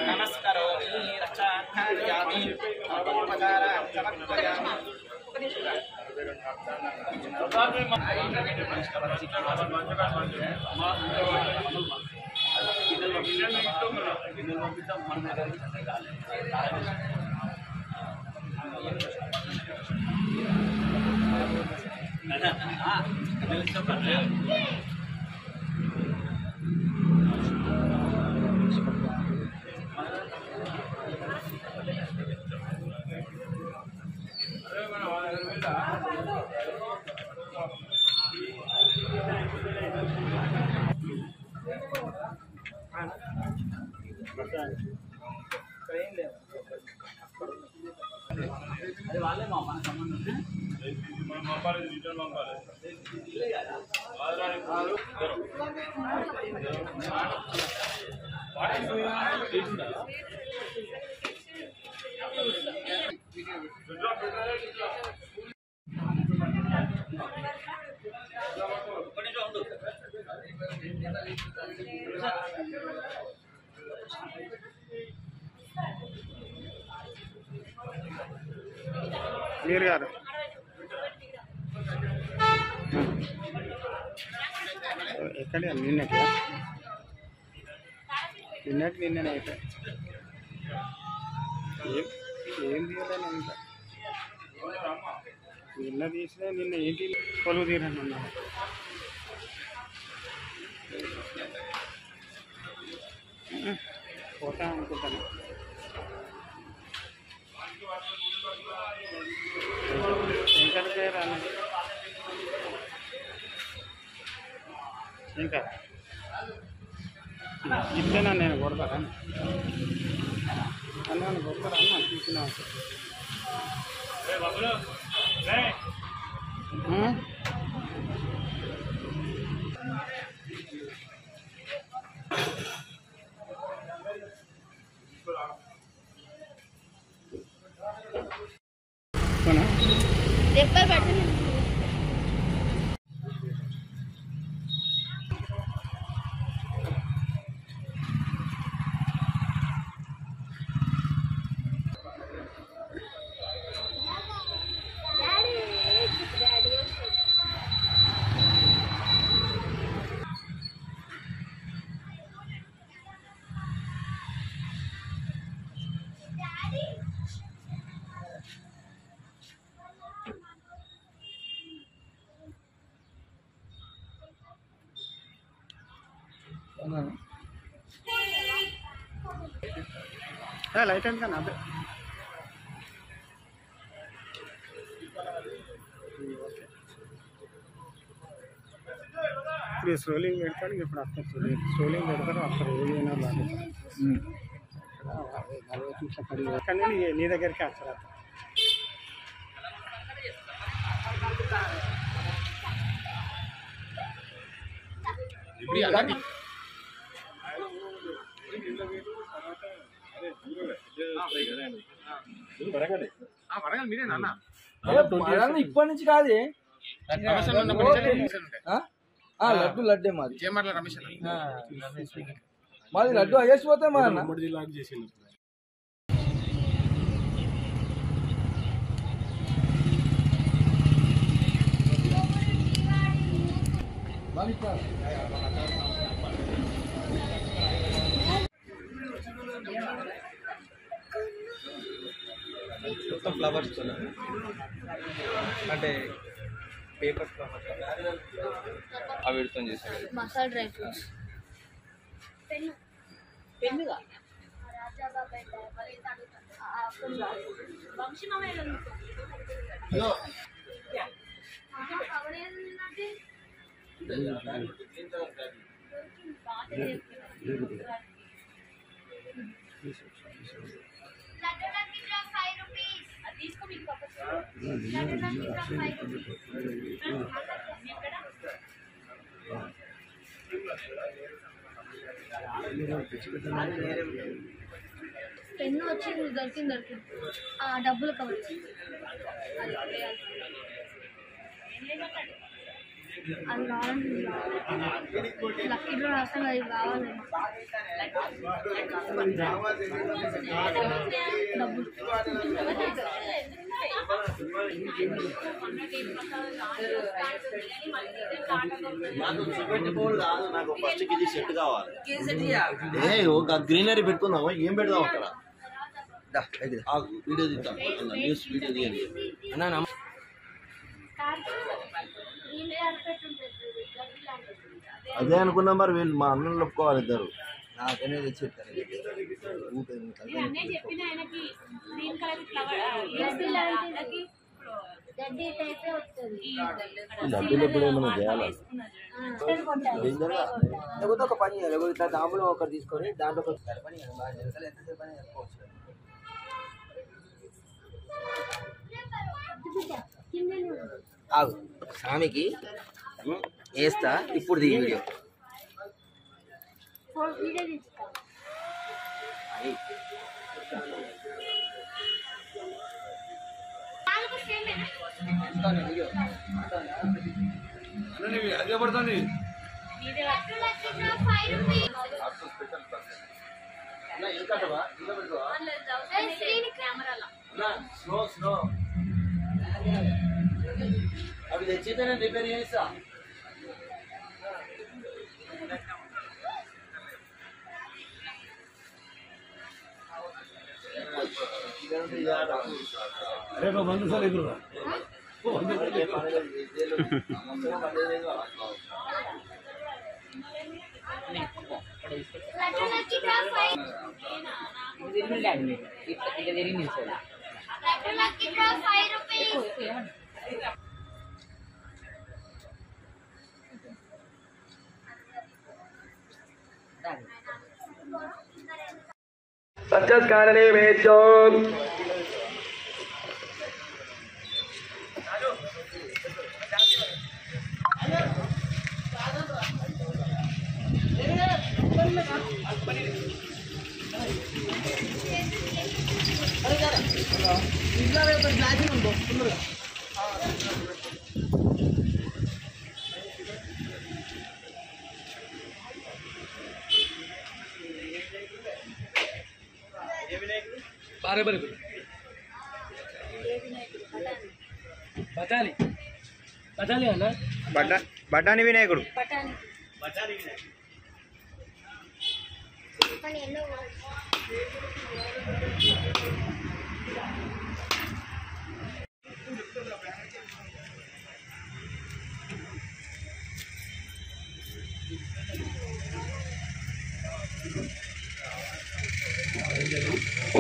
नमस्करोमि रक्षाध्यायामि उपकारान् समर्पयामि మీరు గారు ఎక్కడ నిన్నటి నిన్ననే అయితే ఏం తీయలేను ఇంకా నిన్న తీసినా నిన్న ఏంటి కొలువు తీరని అన్నా పోతా అనుకుంటాను శంకర్కే రాను ఇంకా ఇట్లనా నేను కొడతారా అన్నాను కొడతారా అన్న తీసుకున్నా లైట్ అండ్ కానీ అదే ఇప్పుడు స్ట్రోలింగ్ పెడతారు ఇప్పుడు అక్కడ స్ట్రోలింగ్ పెడతారు అక్కడ ఏదైనా రాదు అక్కడ నుండి నీ దగ్గరికి వస్తారు ఇప్పటి నుంచి కాదే లడ్డు లడ్డే మాది మాది లడ్డు అయ్యేసిపోతే మా అన్న మొత్తం ఫ్లవర్స్ అంటే పేపర్ ఫ్లవర్స్ అవి విడతం చేశారు మసాలా డ్రై ఫ్రూట్స్ పెన్నుగా పెన్ను వచ్చి దొరికింది డబ్బులు కవర్ అది కావాలంటే లక్కీ డ్రా రాస్తాను అది కావాలి డబ్బులు నాకు ఫస్ట్ ఇది సెట్ కావాలి. ఒక గ్రీనరీ పెట్టుకుందాం. ఏం పెడదాం అక్కడ? వీడియో తీద్దాం. న్యూస్ వీడియో తీయండి. అదే అనుకున్నా. మరి వీళ్ళు మా అన్నలు ఒప్పుకోవాలి ఇద్దరు. నాకనే తెచ్చి డబ్బులు ఎప్పుడు ఏమైనా చేయాలి. లేకపోతే ఒక పని చేయాలి. ఇట్లా దాములు ఒకటి తీసుకొని దాంట్లో ఒక పని ఎంతసేపు పని చేసుకోవచ్చు. ఆగు స్వామికి వేస్తా. ఇప్పుడు దిగి వీడియో అదే పడుతుంది. అవి తెచ్చితే నేను రిపేర్ చేస్తా. రేపు మందు సార్ ఎదురు సత్యస్కారణే వేద్యం బఠానీ అన్న బఠానీ వినాయకుడు.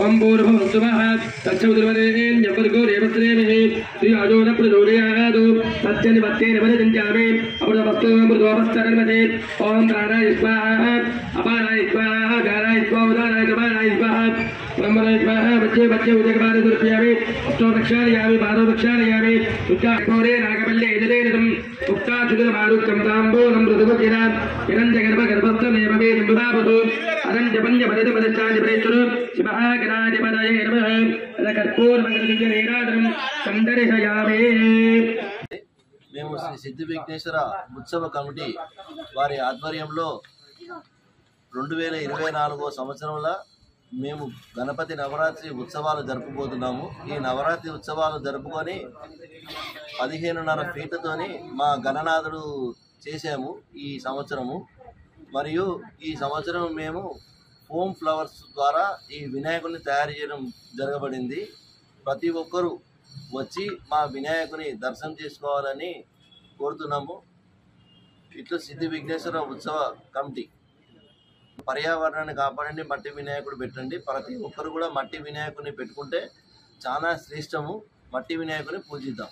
ఓం భూర్భువస్సువః తత్సవితుర్వరేణ్యం భర్గో దేవస్యధీమహి ధియో యో ప్రచోదయాత్ సత్యనిపత్తేన పరిచంచామి అమృతమస్తు మృతోపస్తకర్మతే. ఓం ప్రాణాయ స్వాహా అపానాయ స్వాహా గానాయ స్వాహా ఉదానాయ సమానాయ స్వాహా బ్రహ్మణాయ స్వాహా వచ్చే వచ్చే ఉదకపాద దుర్ప్యామి అష్టో ప్రక్షాళయామి పాదో ప్రక్షాళయామి ఉచ్చాకోరే నాగపల్లె ఎదురేదం ఉక్తాచుతులమారుక్తం తాంబూలం మృదుభుకిరా హిరణ్య గర్భ గర్భస్థమేవ మే నింబుధావతు అనంత పంచ పదత పదచాది ప్రేతురు శివః గణాధిపతయే నమః కర్పూరమంగళ సందర్శయామి. మేము శ్రీ సిద్ధి విఘ్నేశ్వర ఉత్సవ కమిటీ వారి ఆధ్వర్యంలో 2024వ సంవత్సరంలో మేము గణపతి నవరాత్రి ఉత్సవాలు జరుపుకోతున్నాము. ఈ నవరాత్రి ఉత్సవాలు జరుపుకొని 15.5 ఫీట్లతోని మా గణనాథుడు చేసాము ఈ సంవత్సరము. మరియు ఈ సంవత్సరం మేము ఫోమ్ ఫ్లవర్స్ ద్వారా ఈ వినాయకుడిని తయారు చేయడం జరగబడింది. ప్రతి ఒక్కరూ వచ్చి మా వినాయకుని దర్శనం చేసుకోవాలని కోరుతున్నాము. ఇట్లా సిద్ధి విఘ్నేశ్వర ఉత్సవ కమిటీ. పర్యావరణాన్ని కాపాడండి, మట్టి వినాయకుడు పెట్టండి. ప్రతి ఒక్కరు కూడా మట్టి వినాయకుడిని పెట్టుకుంటే చాలా శ్రేష్టము. మట్టి వినాయకుని పూజిద్దాం.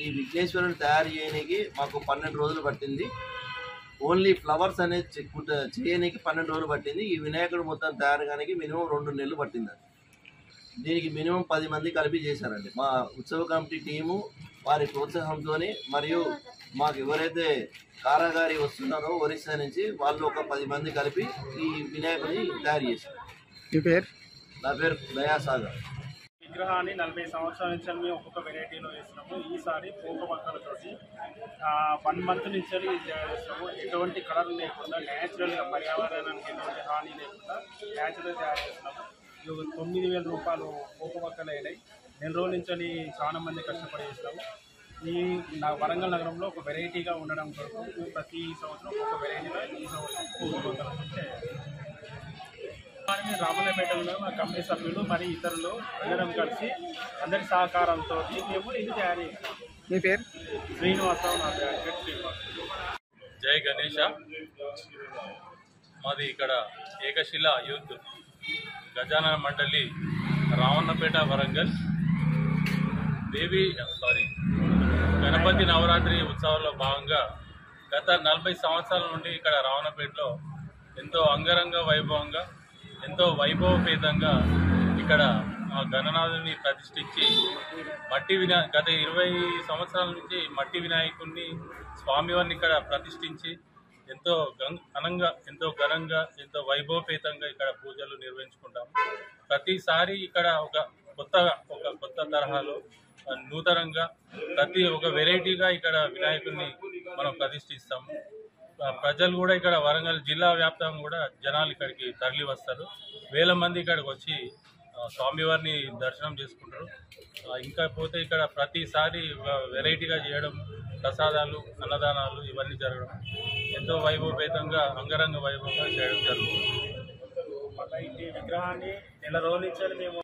ఈ విఘ్నేశ్వరుని తయారు చేయడానికి మాకు 12 రోజులు పట్టింది. ఓన్లీ ఫ్లవర్స్ అనేది చేయడానికి 12 రోజులు పట్టింది. ఈ వినాయకుడు మొత్తం తయారు కానికి మినిమం 2 నెలలు పట్టిందండి. దీనికి మినిమం 10 మంది కలిపి చేశారండి. మా ఉత్సవ కమిటీ టీము వారి ప్రోత్సాహంతో మరియు మాకు ఎవరైతే కారాగారి వస్తున్నారో ఒరిస్సా నుంచి వాళ్ళు ఒక 10 మంది కలిపి ఈ వినాయకుడిని తయారు చేశారు. మీ పేరు? నా పేరు దయాసాగర్. విగ్రహాన్ని 40 సంవత్సరాల నుంచి మేము ఒక్కొక్క వెరైటీలో వేస్తున్నాము. ఈసారి పోక పక్కలతోటి 1 మంత్ నుంచి చేస్తున్నాము. ఎటువంటి కలర్ లేకుండా న్యాచురల్గా పర్యావరణానికి ఎటువంటి హాని లేకుండా న్యాచురల్ తయారు చేస్తున్నాము. 9,000 రూపాయలు పోక పక్కలు అయినాయి. 4 రోజుల నుంచి చాలా మంది కష్టపడి చేస్తాము. ఈ వరంగల్ నగరంలో ఒక వెరైటీగా ఉండడం కొరకు ప్రతి సంవత్సరం ఒక్కొక్క వెరైటీగా ఈ సంవత్సరం పోక పక్కల రామన్నపేటలో మా కమిటీ సభ్యులు మరియు ఇతరులు అందరం కలిసి అందరి సహకారంతో మేము ఇది తయారు చేస్తాం. మీ పేరు? శ్రీనివాసరావు. నా పేరు శ్రీనివాసరావు. జై గణేష. మాది ఇక్కడ ఏకశిల యూత్ గజానన మండలి రామన్నపేట వరంగల్ గణపతి నవరాత్రి ఉత్సవాల్లో భాగంగా గత 40 సంవత్సరాల నుండి ఇక్కడ రామన్నపేటలో ఎంతో అంగరంగ వైభవంగా ఎంతో వైభవపేతంగా ఇక్కడ ఆ గణనాథుని ప్రతిష్ఠించి గత 20 సంవత్సరాల నుంచి మట్టి వినాయకుడిని స్వామివారిని ఇక్కడ ప్రతిష్ఠించి ఎంతో ఘనంగా ఎంతో వైభవపేతంగా ఇక్కడ పూజలు నిర్వహించుకుంటాము. ప్రతిసారి ఇక్కడ ఒక కొత్త తరహాలో నూతనంగా ఒక వెరైటీగా ఇక్కడ వినాయకుడిని మనం ప్రతిష్ఠిస్తాము. ప్రజలు కూడా ఇక్కడ వరంగల్ జిల్లా వ్యాప్తంగా కూడా జనాలు ఇక్కడికి తరలి వస్తారు. వేల మంది ఇక్కడికి వచ్చి స్వామివారిని దర్శనం చేసుకుంటారు. ఇంకా పోతే ఇక్కడ ప్రతిసారి వెరైటీగా చేయడం, ప్రసాదాలు, అన్నదానాలు ఇవన్నీ జరగడం ఎంతో వైభవపేతంగా అంగరంగ వైభవంగా చేయడం జరుగుతుంది. విగ్రహాన్ని 4 రోజుల నుంచి మేము